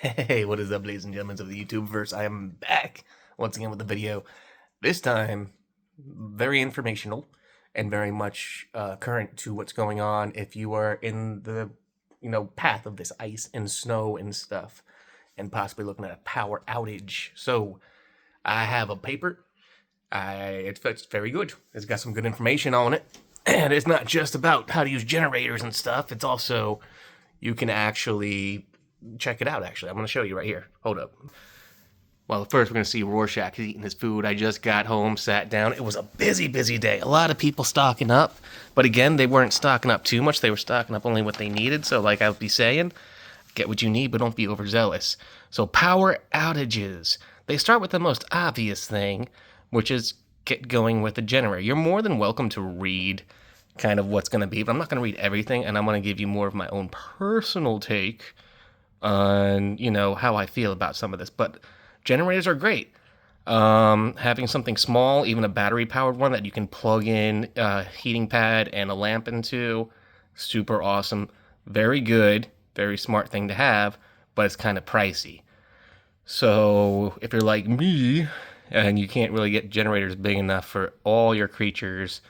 Hey, what is up, ladies and gentlemen of the YouTubeverse? I am back once again with the video. This time, very informational and very much current to what's going on if you are in the path of this ice and snow and stuff, and possibly looking at a power outage. So I have a paper. It's very good. It's got some good information on it, and it's not just about how to use generators and stuff. It's also you can actually check it out. Actually, I'm going to show you right here. Hold up. Well, first we're going to see Rorschach eating his food. I just got home, sat down. It was a busy, busy day. A lot of people stocking up. But again, they weren't stocking up too much. They were stocking up only what they needed. So like I would be saying, get what you need, but don't be overzealous. So power outages. They start with the most obvious thing, which is get going with the generator. You're more than welcome to read kind of what's going to be, but I'm not going to read everything, and I'm going to give you more of my own personal take on, how I feel about some of this. But generators are great. Having something small, even a battery-powered one that you can plug in a heating pad and a lamp into, super awesome. Very good, very smart thing to have, but it's kind of pricey. So if you're like me and you can't really get generators big enough for all your creatures,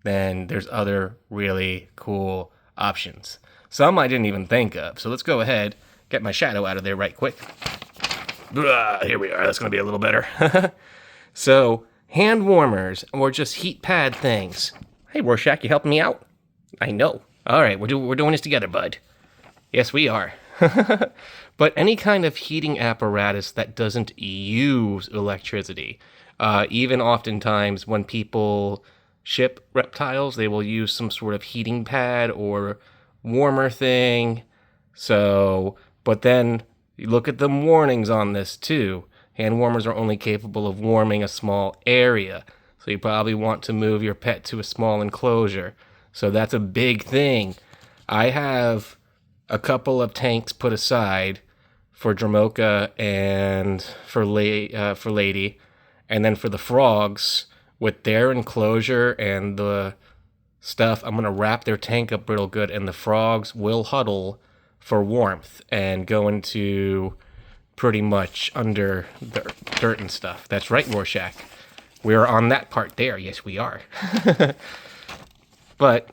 then there's other really cool options. Some I didn't even think of. So let's go ahead, get my shadow out of there right quick. Here we are. That's going to be a little better. So hand warmers or just heat pad things. Hey, Rorschach, you helping me out? I know. All right, we're doing this together, bud. Yes, we are. But any kind of heating apparatus that doesn't use electricity, even oftentimes when people ship reptiles, they will use some sort of heating pad or warmer thing. So, but then you look at the warnings on this too. Hand warmers are only capable of warming a small area. So you probably want to move your pet to a small enclosure. So that's a big thing. I have a couple of tanks put aside for Dramoka and for Lady, and then for the frogs with their enclosure and the stuff, I'm gonna wrap their tank up real good, and the frogs will huddle for warmth and go into pretty much under the dirt and stuff. That's right, Rorschach. We're on that part there. Yes, we are. But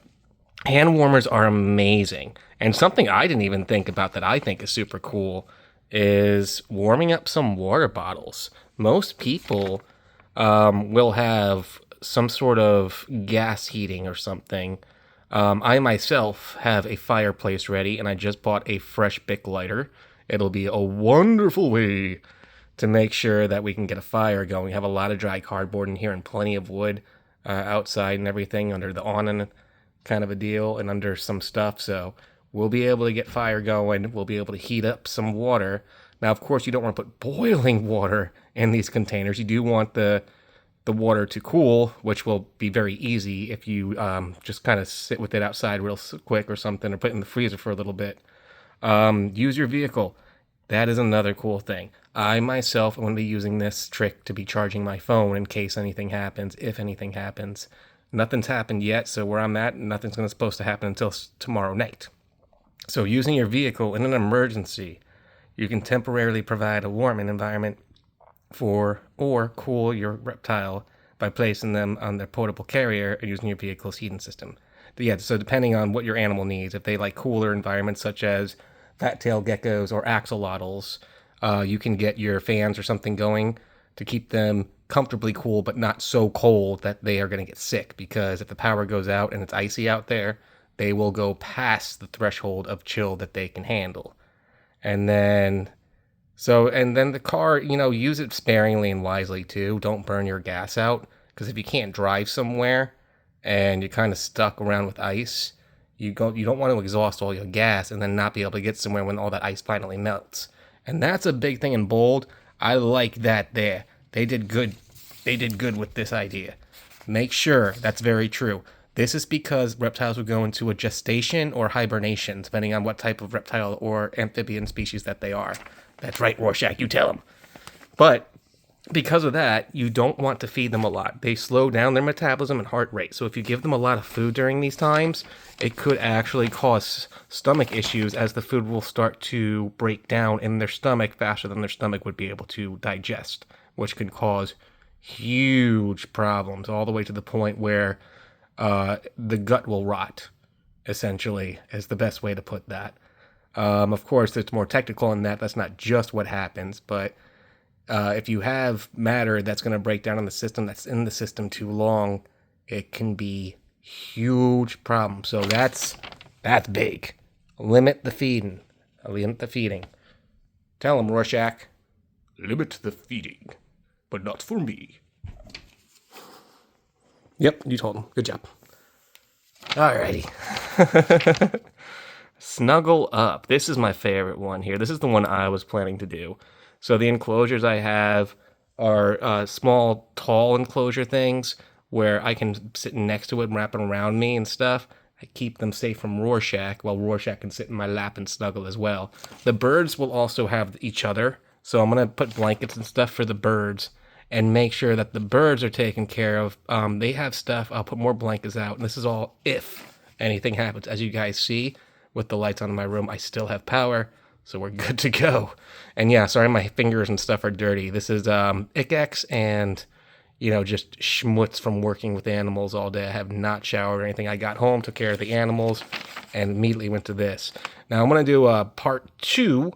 hand warmers are amazing. And something I didn't even think about that I think is super cool is warming up some water bottles. Most people will have some sort of gas heating or something. I myself have a fireplace ready, and I just bought a fresh Bic lighter. It'll be a wonderful way to make sure that we can get a fire going. We have a lot of dry cardboard in here and plenty of wood outside and everything under the awning kind of a deal and under some stuff. So we'll be able to get fire going. We'll be able to heat up some water. Now, of course, you don't want to put boiling water in these containers. You do want the water to cool, which will be very easy if you just kind of sit with it outside real quick or something, or put it in the freezer for a little bit. Use your vehicle. That is another cool thing. I myself am going to be using this trick to be charging my phone in case anything happens, if anything happens. Nothing's happened yet, so where I'm at, nothing's supposed to happen until tomorrow night. So using your vehicle in an emergency, you can temporarily provide a warming environment for or cool your reptile by placing them on their portable carrier and using your vehicle's heating system. Yeah, so depending on what your animal needs, if they like cooler environments such as fat-tailed geckos or axolotls, you can get your fans or something going to keep them comfortably cool, but not so cold that they are going to get sick, because if the power goes out and it's icy out there, they will go past the threshold of chill that they can handle. And then the car, use it sparingly and wisely too. Don't burn your gas out, because if you can't drive somewhere and you're kind of stuck around with ice, you don't want to exhaust all your gas and then not be able to get somewhere when all that ice finally melts. And that's a big thing in Bold. I like that there. They did good. They did good with this idea. Make sure that's very true. This is because reptiles will go into a gestation or hibernation, depending on what type of reptile or amphibian species that they are. That's right, Rorschach, you tell them. But because of that, you don't want to feed them a lot. They slow down their metabolism and heart rate. So if you give them a lot of food during these times, it could actually cause stomach issues, as the food will start to break down in their stomach faster than their stomach would be able to digest, which can cause huge problems, all the way to the point where the gut will rot, essentially, is the best way to put that. Of course, it's more technical in that. That's not just what happens, but if you have matter that's going to break down in the system, that's in the system too long, it can be huge problem. So that's big. Limit the feeding. Limit the feeding. Tell him, Rorschach. Limit the feeding, but not for me. Yep, you told him. Good job. Alrighty. Snuggle up. This is my favorite one here. This is the one I was planning to do. So the enclosures I have are small, tall enclosure things where I can sit next to it and wrap it around me and stuff. I keep them safe from Rorschach, while Rorschach can sit in my lap and snuggle as well. The birds will also have each other, so I'm going to put blankets and stuff for the birds and make sure that the birds are taken care of. They have stuff. I'll put more blankets out, and this is all if anything happens. As you guys see, with the lights on in my room, I still have power, so we're good to go. And yeah, sorry my fingers and stuff are dirty. This is Icex and, just schmutz from working with animals all day. I have not showered or anything. I got home, took care of the animals, and immediately went to this. Now I'm going to do part 2,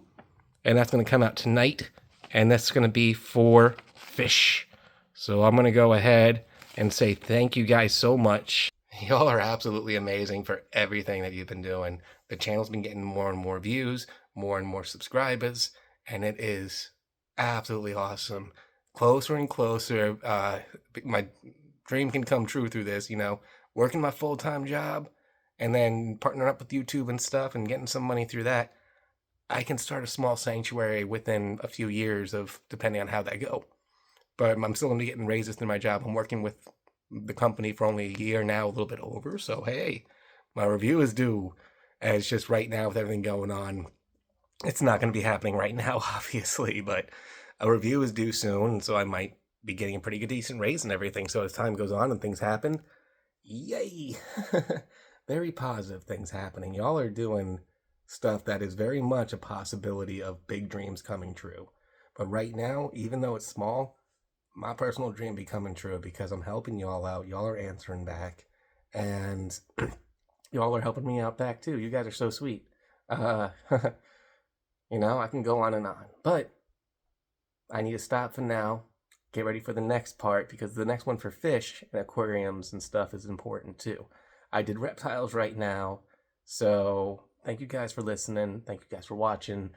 and that's going to come out tonight, and that's going to be for fish. So I'm going to go ahead and say thank you guys so much. Y'all are absolutely amazing for everything that you've been doing. The channel's been getting more and more views, more and more subscribers, and it is absolutely awesome. Closer and closer. My dream can come true through this, working my full-time job and then partnering up with YouTube and stuff and getting some money through that. I can start a small sanctuary within a few years of depending on how that go. But I'm still going to be getting raises through my job. I'm working with the company for only a year now, a little bit over. So, hey, my review is due. And it's just right now with everything going on, it's not going to be happening right now, obviously. But a review is due soon. And so I might be getting a pretty good, decent raise and everything. So as time goes on and things happen, yay. Very positive things happening. Y'all are doing stuff that is very much a possibility of big dreams coming true. But right now, even though it's small, my personal dream be coming true because I'm helping y'all out. Y'all are answering back, and y'all are helping me out back too. You guys are so sweet. I can go on and on, but I need to stop for now. Get ready for the next part, because the next one for fish and aquariums and stuff is important too. I did reptiles right now, so thank you guys for listening. Thank you guys for watching.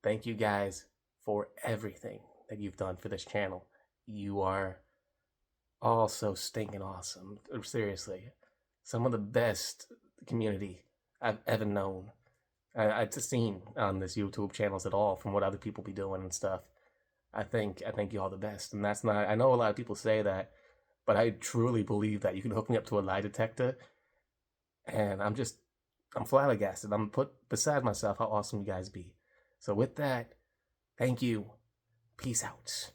Thank you guys for everything that you've done for this channel. You are all so stinking awesome. Seriously. Some of the best community I've ever known. I've just seen on this YouTube channels at all, from what other people be doing and stuff. I think you all the best. And that's not, I know a lot of people say that, but I truly believe that. You can hook me up to a lie detector, and I'm flabbergasted. I'm put beside myself how awesome you guys be. So with that, thank you. Peace out.